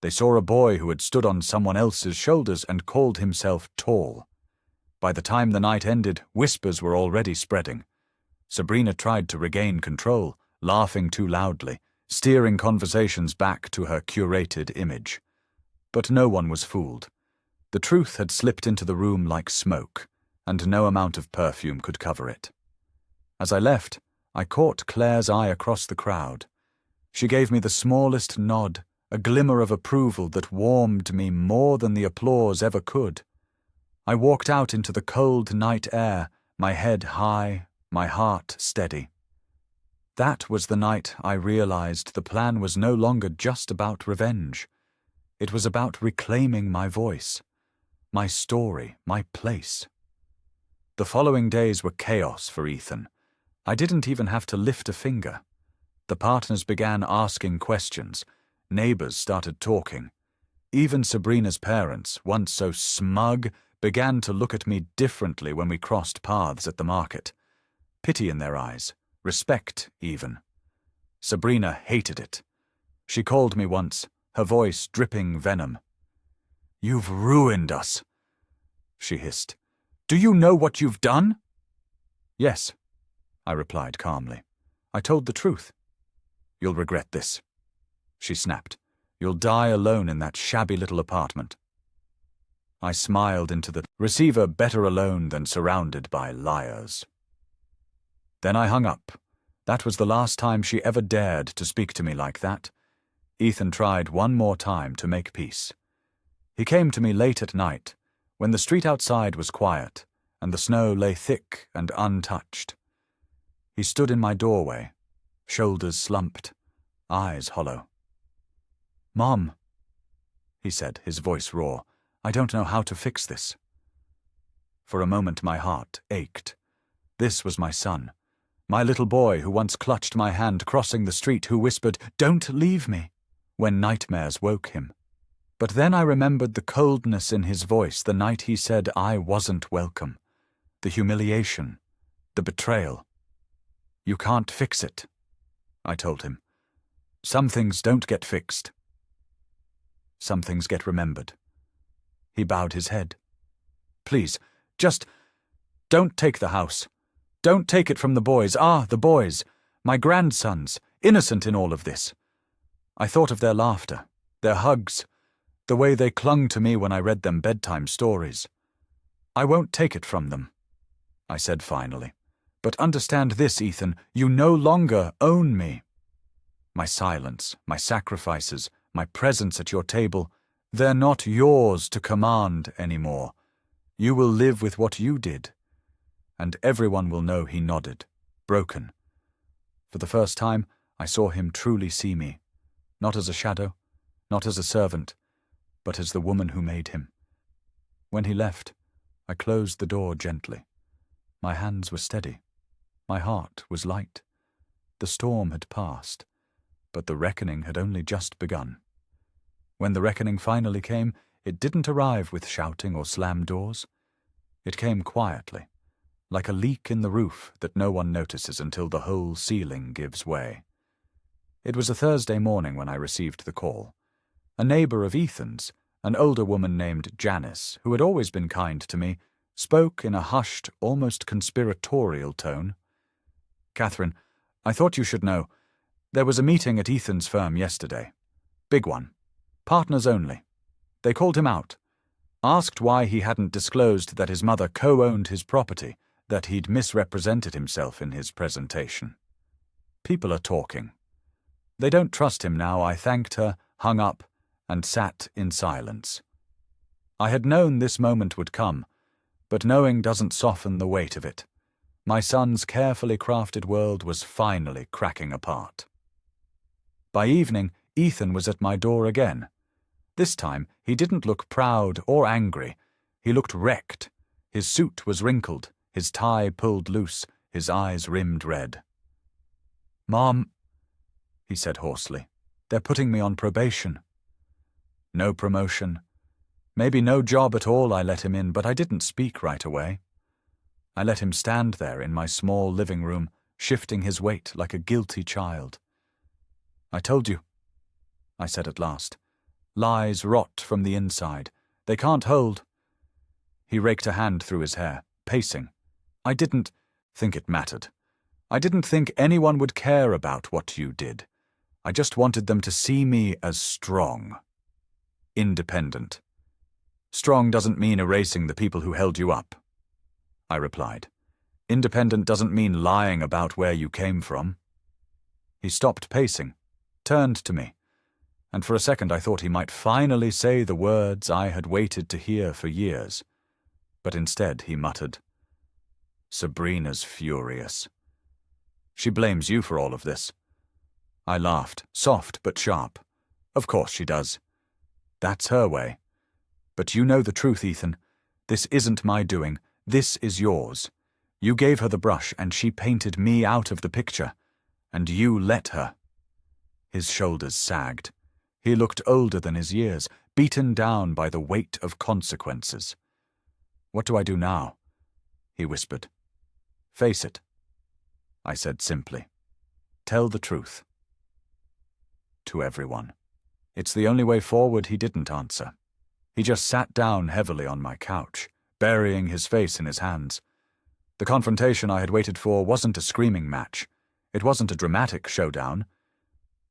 They saw a boy who had stood on someone else's shoulders and called himself tall. By the time the night ended, whispers were already spreading. Sabrina tried to regain control, laughing too loudly, steering conversations back to her curated image. But no one was fooled. The truth had slipped into the room like smoke, and no amount of perfume could cover it. As I left, I caught Claire's eye across the crowd. She gave me the smallest nod, a glimmer of approval that warmed me more than the applause ever could. I walked out into the cold night air, my head high, my heart steady. That was the night I realized the plan was no longer just about revenge. It was about reclaiming my voice, my story, my place. The following days were chaos for Ethan. I didn't even have to lift a finger. The partners began asking questions. Neighbors started talking. Even Sabrina's parents, once so smug, began to look at me differently when we crossed paths at the market. Pity in their eyes, respect even. Sabrina hated it. She called me once, her voice dripping venom. "You've ruined us," she hissed. "Do you know what you've done?" "Yes," I replied calmly. "I told the truth." "You'll regret this," she snapped. "You'll die alone in that shabby little apartment." I smiled into the receiver, better alone than surrounded by liars. Then I hung up. That was the last time she ever dared to speak to me like that. Ethan tried one more time to make peace. He came to me late at night, when the street outside was quiet and the snow lay thick and untouched. He stood in my doorway, shoulders slumped, eyes hollow. "Mom," he said, his voice raw, "I don't know how to fix this." For a moment my heart ached. This was my son, my little boy who once clutched my hand crossing the street, who whispered, "Don't leave me," when nightmares woke him. But then I remembered the coldness in his voice the night he said I wasn't welcome, the humiliation, the betrayal. "You can't fix it," I told him. "Some things don't get fixed. Some things get remembered." He bowed his head. "Please, just don't take the house. Don't take it from the boys. The boys, my grandsons, innocent in all of this." I thought of their laughter, their hugs, the way they clung to me when I read them bedtime stories. "I won't take it from them," I said finally. "But understand this, Ethan, you no longer own me. My silence, my sacrifices, my presence at your table, they're not yours to command anymore. You will live with what you did." And everyone will know he nodded, broken. For the first time, I saw him truly see me, not as a shadow, not as a servant, but as the woman who made him. When he left, I closed the door gently. My hands were steady. My heart was light. The storm had passed, but the reckoning had only just begun. When the reckoning finally came, it didn't arrive with shouting or slammed doors. It came quietly, like a leak in the roof that no one notices until the whole ceiling gives way. It was a Thursday morning when I received the call. A neighbor of Ethan's, an older woman named Janice, who had always been kind to me, spoke in a hushed, almost conspiratorial tone. "Catherine, I thought you should know. There was a meeting at Ethan's firm yesterday. Big one. Partners only. They called him out. Asked why he hadn't disclosed that his mother co-owned his property, that he'd misrepresented himself in his presentation. People are talking. They don't trust him now." I thanked her, hung up, and sat in silence. I had known this moment would come, but knowing doesn't soften the weight of it. My son's carefully crafted world was finally cracking apart. By evening, Ethan was at my door again. This time, he didn't look proud or angry. He looked wrecked. His suit was wrinkled, his tie pulled loose, his eyes rimmed red. "Mom," he said hoarsely, "they're putting me on probation." No promotion. Maybe no job at all. I let him in, but I didn't speak right away. I let him stand there in my small living room, shifting his weight like a guilty child. "I told you," I said at last. "Lies rot from the inside. They can't hold." He raked a hand through his hair, pacing. "I didn't think it mattered. I didn't think anyone would care about what you did. I just wanted them to see me as strong. Independent. Strong doesn't mean erasing the people who held you up," I replied. "Independent doesn't mean lying about where you came from." He stopped pacing, turned to me, and for a second I thought he might finally say the words I had waited to hear for years. But instead he muttered, Sabrina's furious. She blames you for all of this. I laughed, soft but sharp. Of course she does. That's her way. But you know the truth, Ethan. This isn't my doing. This is yours. You gave her the brush and she painted me out of the picture. And you let her. His shoulders sagged. He looked older than his years, beaten down by the weight of consequences. What do I do now? He whispered. Face it. I said simply. Tell the truth. To everyone. It's the only way forward. He didn't answer. He just sat down heavily on my couch, burying his face in his hands. The confrontation I had waited for wasn't a screaming match. It wasn't a dramatic showdown.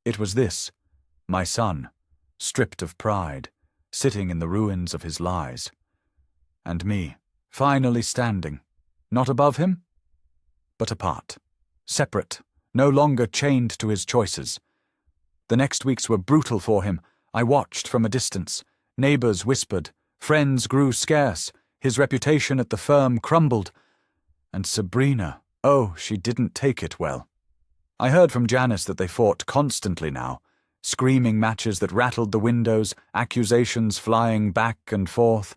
It was this, my son, stripped of pride, sitting in the ruins of his lies. And me, finally standing, not above him, but apart, separate, no longer chained to his choices. The next weeks were brutal for him. I watched from a distance. Neighbors whispered, friends grew scarce, his reputation at the firm crumbled. And Sabrina, oh, she didn't take it well. I heard from Janice that they fought constantly now, screaming matches that rattled the windows, accusations flying back and forth.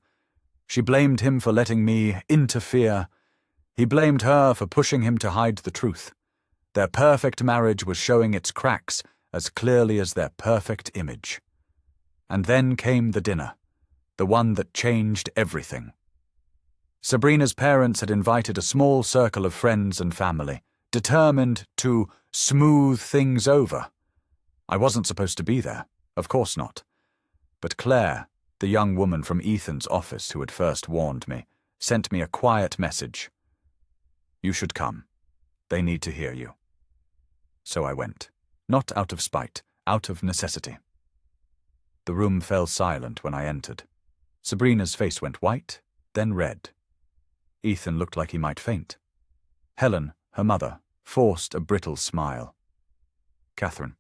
She blamed him for letting me interfere. He blamed her for pushing him to hide the truth. Their perfect marriage was showing its cracks as clearly as their perfect image. And then came the dinner, the one that changed everything. Sabrina's parents had invited a small circle of friends and family, determined to smooth things over. I wasn't supposed to be there, of course not. But Claire, the young woman from Ethan's office who had first warned me, sent me a quiet message. You should come. They need to hear you. So I went, not out of spite, out of necessity. The room fell silent when I entered. Sabrina's face went white, then red. Ethan looked like he might faint. Helen, her mother, forced a brittle smile. Catherine,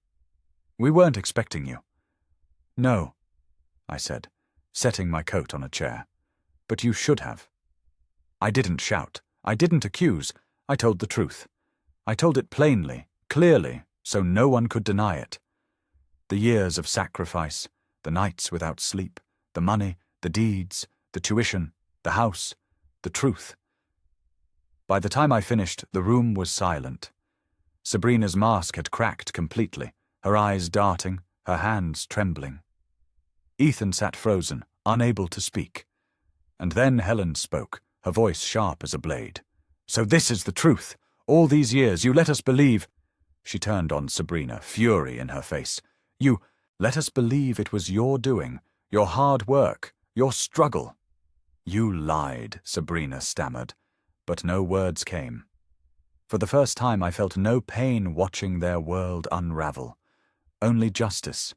we weren't expecting you. No, I said, setting my coat on a chair. But you should have. I didn't shout. I didn't accuse. I told the truth. I told it plainly, clearly, so no one could deny it. The years of sacrifice, the nights without sleep, the money, the deeds, the tuition, the house, the truth. By the time I finished, the room was silent. Sabrina's mask had cracked completely, her eyes darting, her hands trembling. Ethan sat frozen, unable to speak. And then Helen spoke, her voice sharp as a blade. So this is the truth. All these years you let us believe. She turned on Sabrina, fury in her face. You let us believe it was your doing, your hard work, your struggle. You lied, Sabrina stammered, but no words came. For the first time I felt no pain watching their world unravel, only justice.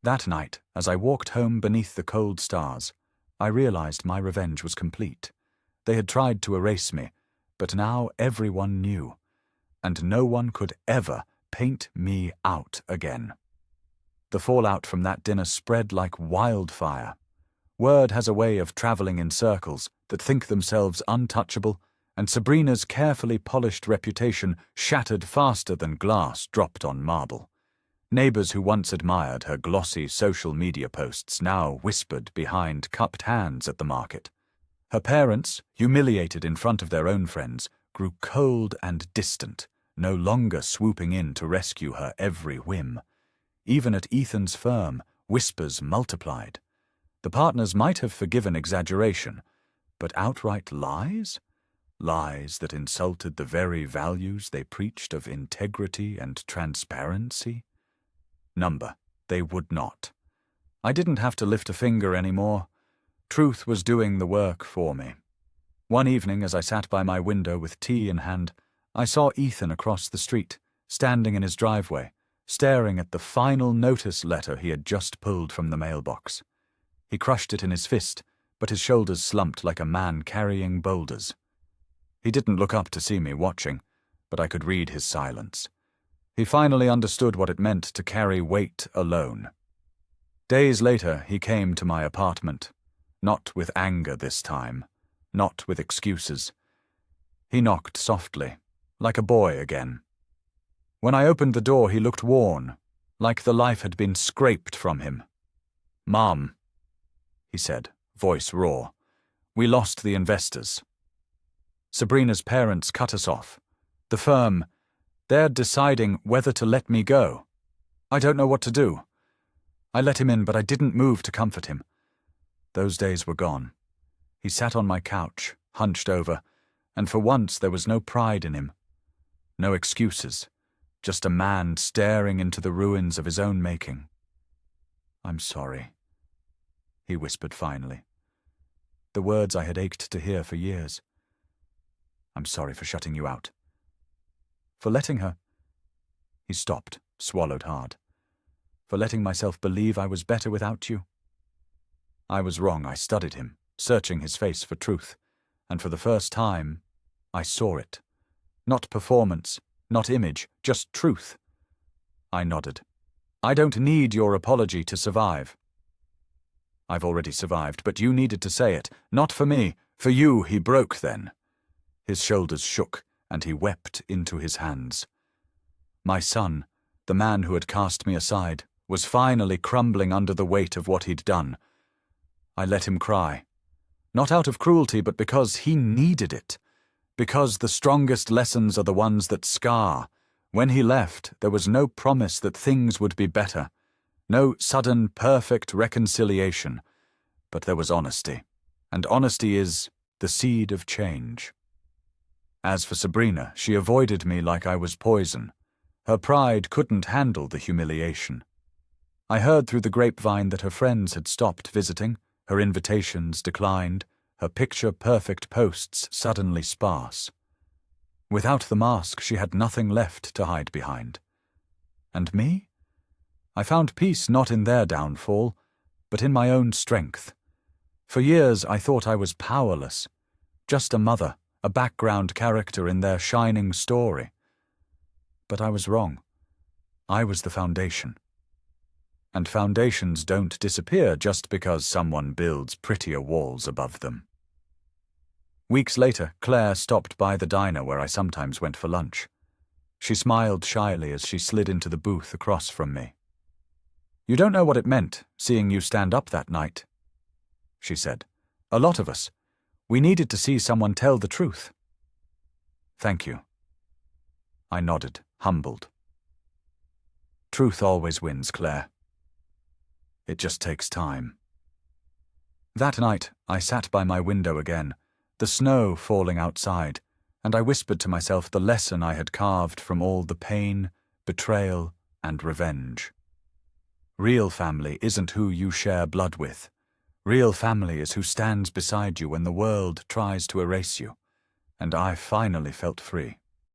That night, as I walked home beneath the cold stars, I realized my revenge was complete. They had tried to erase me, but now everyone knew, and no one could ever paint me out again. The fallout from that dinner spread like wildfire. Word has a way of traveling in circles that think themselves untouchable, and Sabrina's carefully polished reputation shattered faster than glass dropped on marble. Neighbors who once admired her glossy social media posts now whispered behind cupped hands at the market. Her parents, humiliated in front of their own friends, grew cold and distant, no longer swooping in to rescue her every whim. Even at Ethan's firm, whispers multiplied. The partners might have forgiven exaggeration, but outright lies? Lies that insulted the very values they preached of integrity and transparency? Number, they would not. I didn't have to lift a finger anymore. Truth was doing the work for me. One evening, as I sat by my window with tea in hand, I saw Ethan across the street, standing in his driveway, staring at the final notice letter he had just pulled from the mailbox. He crushed it in his fist, but his shoulders slumped like a man carrying boulders. He didn't look up to see me watching, but I could read his silence. He finally understood what it meant to carry weight alone. Days later, he came to my apartment, not with anger this time, not with excuses. He knocked softly, like a boy again. When I opened the door, he looked worn, like the life had been scraped from him. "Mom," he said, voice raw, "we lost the investors. Sabrina's parents cut us off. The firm, they're deciding whether to let me go. I don't know what to do. I let him in, but I didn't move to comfort him. Those days were gone. He sat on my couch, hunched over, and for once there was no pride in him. No excuses, just a man staring into the ruins of his own making. "I'm sorry," he whispered finally. The words I had ached to hear for years. "I'm sorry for shutting you out. For letting her—" He stopped, swallowed hard. "For letting myself believe I was better without you." I was wrong. I studied him, searching his face for truth, and for the first time, I saw it. Not performance, not image, just truth. I nodded. "I don't need your apology to survive." "I've already survived, but you needed to say it. Not for me, for you." He broke then. His shoulders shook, and he wept into his hands. My son, the man who had cast me aside, was finally crumbling under the weight of what he'd done. I let him cry. Not out of cruelty, but because he needed it. Because the strongest lessons are the ones that scar. When he left, there was no promise that things would be better. No sudden, perfect reconciliation. But there was honesty. And honesty is the seed of change. As for Sabrina, she avoided me like I was poison. Her pride couldn't handle the humiliation. I heard through the grapevine that her friends had stopped visiting, her invitations declined, her picture-perfect posts suddenly sparse. Without the mask, she had nothing left to hide behind. And me? I found peace not in their downfall, but in my own strength. For years I thought I was powerless, just a mother, a background character in their shining story. But I was wrong. I was the foundation. And foundations don't disappear just because someone builds prettier walls above them. Weeks later, Claire stopped by the diner where I sometimes went for lunch. She smiled shyly as she slid into the booth across from me. "You don't know what it meant, seeing you stand up that night," she said. "A lot of us. We needed to see someone tell the truth." "Thank you." I nodded, humbled. "Truth always wins, Claire. It just takes time." That night, I sat by my window again, the snow falling outside, and I whispered to myself the lesson I had carved from all the pain, betrayal, and revenge. Real family isn't who you share blood with. Real family is who stands beside you when the world tries to erase you, and I finally felt free.